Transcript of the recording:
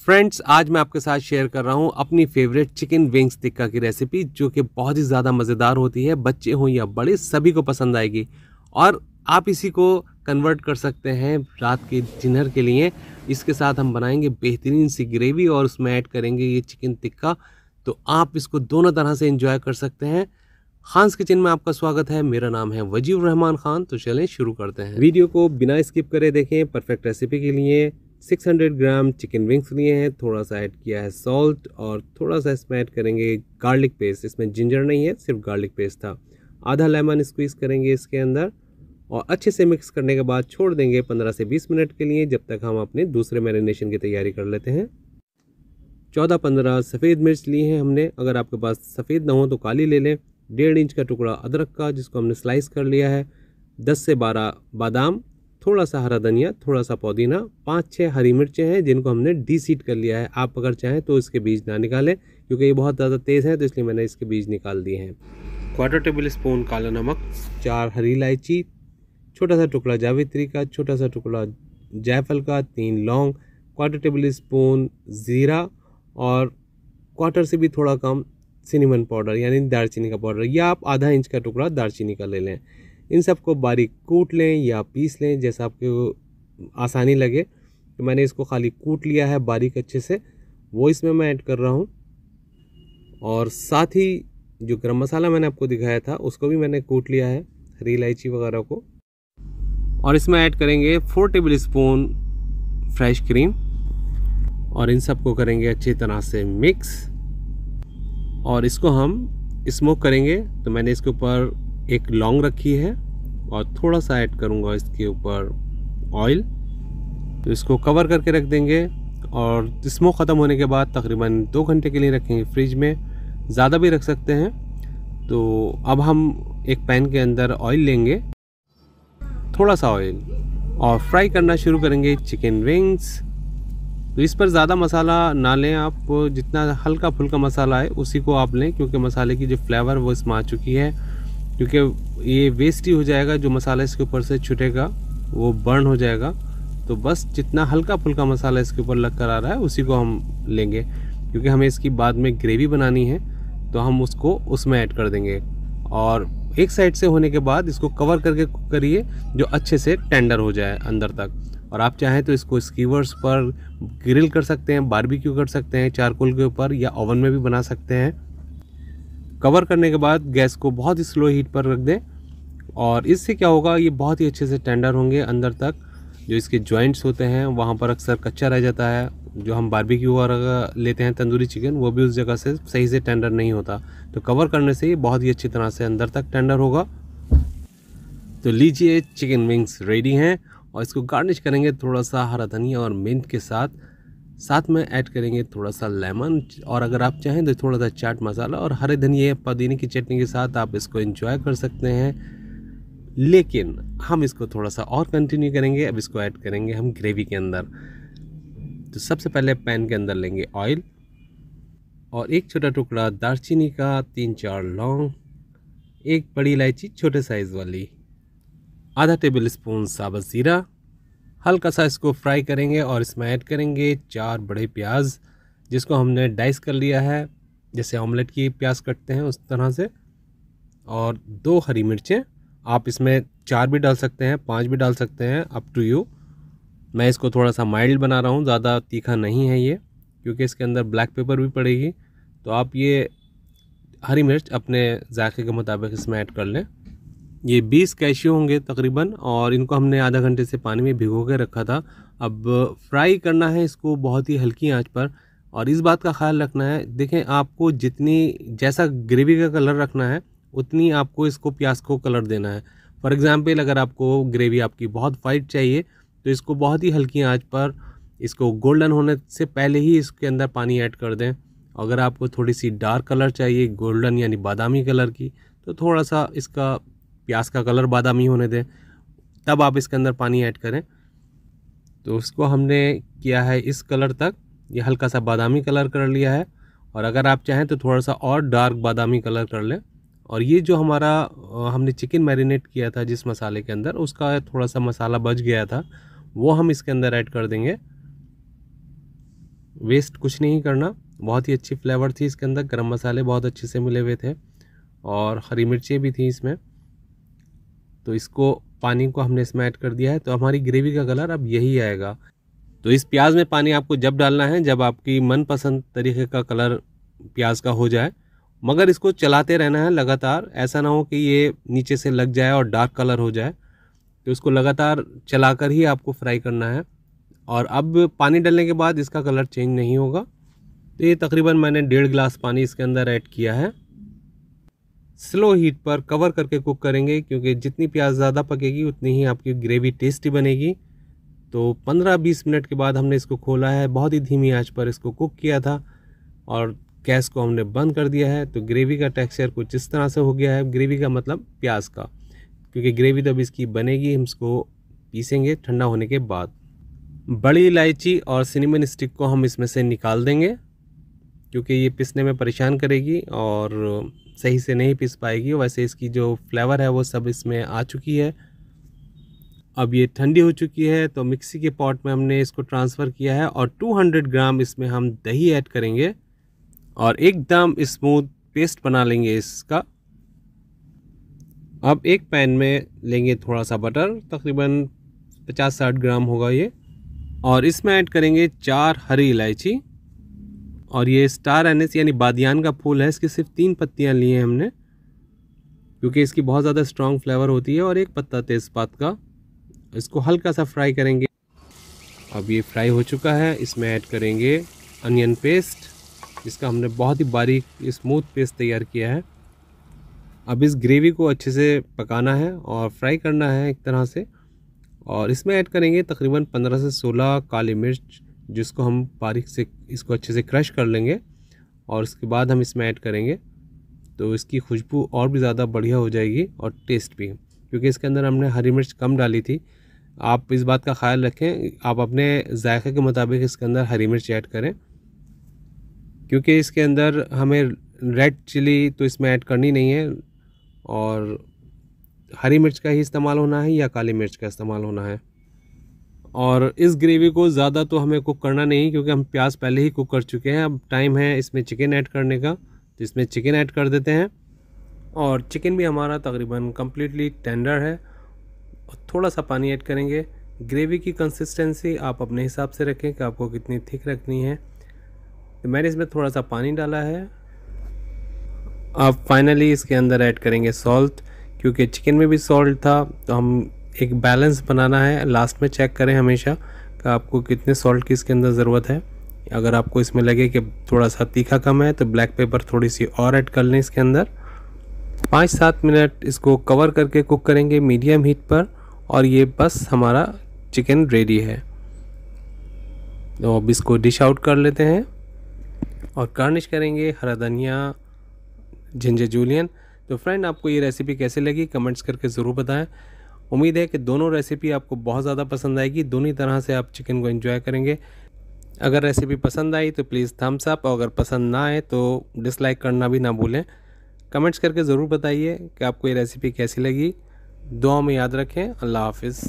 Friends, आज मैं आपके साथ शेयर कर रहा हूँ अपनी फेवरेट चिकन विंग्स टिक्का की रेसिपी, जो कि बहुत ही ज़्यादा मज़ेदार होती है। बच्चे हों या बड़े, सभी को पसंद आएगी। और आप इसी को कन्वर्ट कर सकते हैं रात के डिनर के लिए। इसके साथ हम बनाएंगे बेहतरीन सी ग्रेवी और उसमें ऐड करेंगे ये चिकन टिक्का। तो आप इसको दोनों तरह से एंजॉय कर सकते हैं। खान्स किचन में आपका स्वागत है। मेरा नाम है वजीर रहमान खान। तो चलें शुरू करते हैं। वीडियो को बिना स्किप करे देखें। परफेक्ट रेसिपी के लिए 600 ग्राम चिकन विंग्स लिए हैं। थोड़ा सा ऐड किया है सॉल्ट और थोड़ा सा इसमें ऐड करेंगे गार्लिक पेस्ट। इसमें जिंजर नहीं है, सिर्फ गार्लिक पेस्ट था। आधा लेमन स्क्वीज़ करेंगे इसके अंदर और अच्छे से मिक्स करने के बाद छोड़ देंगे 15 से 20 मिनट के लिए, जब तक हम अपने दूसरे मैरिनेशन की तैयारी कर लेते हैं। 14-15 सफ़ेद मिर्च लिए हैं हमने। अगर आपके पास सफ़ेद ना हो तो काली ले लें। 1.5 इंच का टुकड़ा अदरक का, जिसको हमने स्लाइस कर लिया है। 10 से 12 बादाम, थोड़ा सा हरा धनिया, थोड़ा सा पुदीना, 5-6 हरी मिर्चें हैं जिनको हमने डीसीड कर लिया है। आप अगर चाहें तो इसके बीज ना निकालें, क्योंकि ये बहुत ज़्यादा तेज़ है, तो इसलिए मैंने इसके बीज निकाल दिए हैं। 1/4 टेबल स्पून काला नमक, 4 हरी इलायची, छोटा सा टुकड़ा जावित्री का, छोटा सा टुकड़ा जायफल का, 3 लौंग, 1/4 टेबल स्पून ज़ीरा और 1/4 से भी थोड़ा कम सिनेमन पाउडर यानी दालचीनी का पाउडर, या आप आधा इंच का टुकड़ा दालचीनी का ले लें। इन सबको बारीक कूट लें या पीस लें, जैसा आपको आसानी लगे। तो मैंने इसको खाली कूट लिया है बारीक अच्छे से, वो इसमें मैं ऐड कर रहा हूँ। और साथ ही जो गरम मसाला मैंने आपको दिखाया था उसको भी मैंने कूट लिया है, हरी इलायची वगैरह को। और इसमें ऐड करेंगे 4 टेबल स्पून फ्रेश क्रीम और इन सबको करेंगे अच्छी तरह से मिक्स और इसको हम स्मोक करेंगे। तो मैंने इसके ऊपर एक लौंग रखी है और थोड़ा सा ऐड करूंगा इसके ऊपर ऑयल। तो इसको कवर करके रख देंगे और स्मोक ख़त्म होने के बाद तकरीबन 2 घंटे के लिए रखेंगे फ्रिज में। ज़्यादा भी रख सकते हैं। तो अब हम एक पैन के अंदर ऑयल लेंगे, थोड़ा सा ऑयल, और फ्राई करना शुरू करेंगे चिकन विंग्स। तो इस पर ज़्यादा मसाला ना लें आप, जितना हल्का फुल्का मसाला है उसी को आप लें, क्योंकि मसाले की जो फ्लेवर वो इसमें आ चुकी है। क्योंकि ये वेस्ट ही हो जाएगा, जो मसाला इसके ऊपर से छूटेगा वो बर्न हो जाएगा। तो बस जितना हल्का फुल्का मसाला इसके ऊपर लग कर आ रहा है उसी को हम लेंगे, क्योंकि हमें इसकी बाद में ग्रेवी बनानी है, तो हम उसको उसमें ऐड कर देंगे। और एक साइड से होने के बाद इसको कवर करके कुक करिए, जो अच्छे से टेंडर हो जाए अंदर तक। और आप चाहें तो इसको स्कीवर्स पर ग्रिल कर सकते हैं, बारबेक्यू कर सकते हैं चारकोल के ऊपर, या ओवन में भी बना सकते हैं। कवर करने के बाद गैस को बहुत ही स्लो हीट पर रख दें और इससे क्या होगा, ये बहुत ही अच्छे से टेंडर होंगे अंदर तक। जो इसके जॉइंट्स होते हैं वहाँ पर अक्सर कच्चा रह जाता है, जो हम बारबेक्यू वगैरह लेते हैं तंदूरी चिकन, वो भी उस जगह से सही से टेंडर नहीं होता। तो कवर करने से ये बहुत ही अच्छी तरह से अंदर तक टेंडर होगा। तो लीजिए, चिकन विंग्स रेडी हैं और इसको गार्निश करेंगे थोड़ा सा हरा धनिया और मिंट के साथ में ऐड करेंगे थोड़ा सा लेमन, और अगर आप चाहें तो थोड़ा सा चाट मसाला और हरे धनिया पुदीने की चटनी के साथ आप इसको एंजॉय कर सकते हैं। लेकिन हम इसको थोड़ा सा और कंटिन्यू करेंगे। अब इसको ऐड करेंगे हम ग्रेवी के अंदर। तो सबसे पहले पैन के अंदर लेंगे ऑयल और एक छोटा टुकड़ा दालचीनी का, 3-4 लौंग, एक बड़ी इलायची छोटे साइज़ वाली, आधा टेबल स्पून साबुत ज़ीरा। हल्का सा इसको फ्राई करेंगे और इसमें ऐड करेंगे 4 बड़े प्याज, जिसको हमने डाइस कर लिया है, जैसे ऑमलेट की प्याज कटते हैं उस तरह से, और 2 हरी मिर्चें। आप इसमें 4 भी डाल सकते हैं, 5 भी डाल सकते हैं, अप टू यू। मैं इसको थोड़ा सा माइल्ड बना रहा हूँ, ज़्यादा तीखा नहीं है ये, क्योंकि इसके अंदर ब्लैक पेपर भी पड़ेगी। तो आप ये हरी मिर्च अपने जायके के मुताबिक इसमें ऐड कर लें। ये 20 कैश्यू होंगे तकरीबन, और इनको हमने आधा घंटे से पानी में भिगो के रखा था। अब फ्राई करना है इसको बहुत ही हल्की आंच पर, और इस बात का ख्याल रखना है, देखें आपको जैसा ग्रेवी का कलर रखना है उतनी आपको इसको प्याज को कलर देना है। फॉर एग्जांपल, अगर आपको ग्रेवी आपकी बहुत वाइट चाहिए तो इसको बहुत ही हल्की आंच पर, इसको गोल्डन होने से पहले ही इसके अंदर पानी ऐड कर दें। अगर आपको थोड़ी सी डार्क कलर चाहिए, गोल्डन यानी बादामी कलर की, तो थोड़ा सा इसका प्याज का कलर बादामी होने दें, तब आप इसके अंदर पानी ऐड करें। तो उसको हमने किया है इस कलर तक, ये हल्का सा बादामी कलर कर लिया है। और अगर आप चाहें तो थोड़ा सा और डार्क बादामी कलर कर लें। और ये जो हमारा हमने चिकन मैरिनेट किया था जिस मसाले के अंदर, उसका थोड़ा सा मसाला बच गया था, वो हम इसके अंदर ऐड कर देंगे। वेस्ट कुछ नहीं करना। बहुत ही अच्छी फ्लेवर थी इसके अंदर, गरम मसाले बहुत अच्छे से मिले हुए थे और हरी मिर्चें भी थी इसमें। तो इसको पानी को हमने इसमें ऐड कर दिया है, तो हमारी ग्रेवी का कलर अब यही आएगा। तो इस प्याज में पानी आपको जब डालना है जब आपकी मनपसंद तरीके का कलर प्याज का हो जाए, मगर इसको चलाते रहना है लगातार। ऐसा ना हो कि ये नीचे से लग जाए और डार्क कलर हो जाए, तो इसको लगातार चलाकर ही आपको फ्राई करना है। और अब पानी डालने के बाद इसका कलर चेंज नहीं होगा। तो ये तकरीबन मैंने 1.5 गिलास पानी इसके अंदर ऐड किया है। स्लो हीट पर कवर करके कुक करेंगे, क्योंकि जितनी प्याज ज़्यादा पकेगी उतनी ही आपकी ग्रेवी टेस्टी बनेगी। तो 15-20 मिनट के बाद हमने इसको खोला है, बहुत ही धीमी आंच पर इसको कुक किया था और गैस को हमने बंद कर दिया है। तो ग्रेवी का टेक्सचर कुछ इस तरह से हो गया है। ग्रेवी का मतलब प्याज का, क्योंकि ग्रेवी तो अब इसकी बनेगी, हम इसको पीसेंगे ठंडा होने के बाद। बड़ी इलायची और सिनेमन स्टिक को हम इसमें से निकाल देंगे, क्योंकि ये पिसने में परेशान करेगी और सही से नहीं पिस पाएगी। वैसे इसकी जो फ्लेवर है वो सब इसमें आ चुकी है। अब ये ठंडी हो चुकी है, तो मिक्सी के पॉट में हमने इसको ट्रांसफ़र किया है और 200 ग्राम इसमें हम दही ऐड करेंगे और एकदम स्मूथ पेस्ट बना लेंगे इसका। अब एक पैन में लेंगे थोड़ा सा बटर, तकरीबन 50-60 ग्राम होगा ये, और इसमें ऐड करेंगे 4 हरी इलायची। और ये स्टार एनिस यानी बादियान का फूल है, इसकी सिर्फ 3 पत्तियां ली हैं हमने, क्योंकि इसकी बहुत ज़्यादा स्ट्रॉन्ग फ्लेवर होती है, और 1 पत्ता तेज़पात का। इसको हल्का सा फ्राई करेंगे। अब ये फ्राई हो चुका है, इसमें ऐड करेंगे अनियन पेस्ट, जिसका हमने बहुत ही बारीक स्मूथ पेस्ट तैयार किया है। अब इस ग्रेवी को अच्छे से पकाना है और फ्राई करना है एक तरह से। और इसमें ऐड करेंगे तकरीबन 15 से 16 काली मिर्च, जिसको हम बारीक से इसको अच्छे से क्रश कर लेंगे और उसके बाद हम इसमें ऐड करेंगे। तो इसकी खुशबू और भी ज़्यादा बढ़िया हो जाएगी और टेस्ट भी, क्योंकि इसके अंदर हमने हरी मिर्च कम डाली थी। आप इस बात का ख्याल रखें, आप अपने जायके के मुताबिक इसके अंदर हरी मिर्च ऐड करें, क्योंकि इसके अंदर हमें रेड चिली तो इसमें ऐड करनी नहीं है, और हरी मिर्च का ही इस्तेमाल होना है या काली मिर्च का इस्तेमाल होना है। और इस ग्रेवी को ज़्यादा तो हमें कुक करना नहीं, क्योंकि हम प्याज पहले ही कुक कर चुके हैं। अब टाइम है इसमें चिकन ऐड करने का, तो इसमें चिकन ऐड कर देते हैं। और चिकन भी हमारा तकरीबन कम्प्लीटली टेंडर है। थोड़ा सा पानी ऐड करेंगे। ग्रेवी की कंसिस्टेंसी आप अपने हिसाब से रखें कि आपको कितनी थिक रखनी है। तो मैंने इसमें थोड़ा सा पानी डाला है। अब फाइनली इसके अंदर ऐड करेंगे सॉल्ट, क्योंकि चिकन में भी सॉल्ट था, तो हम एक बैलेंस बनाना है। लास्ट में चेक करें हमेशा कि आपको कितने सॉल्ट की इसके अंदर ज़रूरत है। अगर आपको इसमें लगे कि थोड़ा सा तीखा कम है, तो ब्लैक पेपर थोड़ी सी और ऐड कर लें इसके अंदर। 5-7 मिनट इसको कवर करके कुक करेंगे मीडियम हीट पर, और ये बस हमारा चिकन रेडी है। तो अब इसको डिश आउट कर लेते हैं और गार्निश करेंगे हरा धनिया, जिंजर जूलियन। तो फ्रेंड, आपको ये रेसिपी कैसे लगी कमेंट्स करके ज़रूर बताएं। उम्मीद है कि दोनों रेसिपी आपको बहुत ज़्यादा पसंद आएगी। दोनों तरह से आप चिकन को एंजॉय करेंगे। अगर रेसिपी पसंद आई तो प्लीज़ थम्स अप, और अगर पसंद ना आए तो डिसलाइक करना भी ना भूलें। कमेंट्स करके ज़रूर बताइए कि आपको ये रेसिपी कैसी लगी। दुआ में याद रखें। अल्लाह हाफिज़।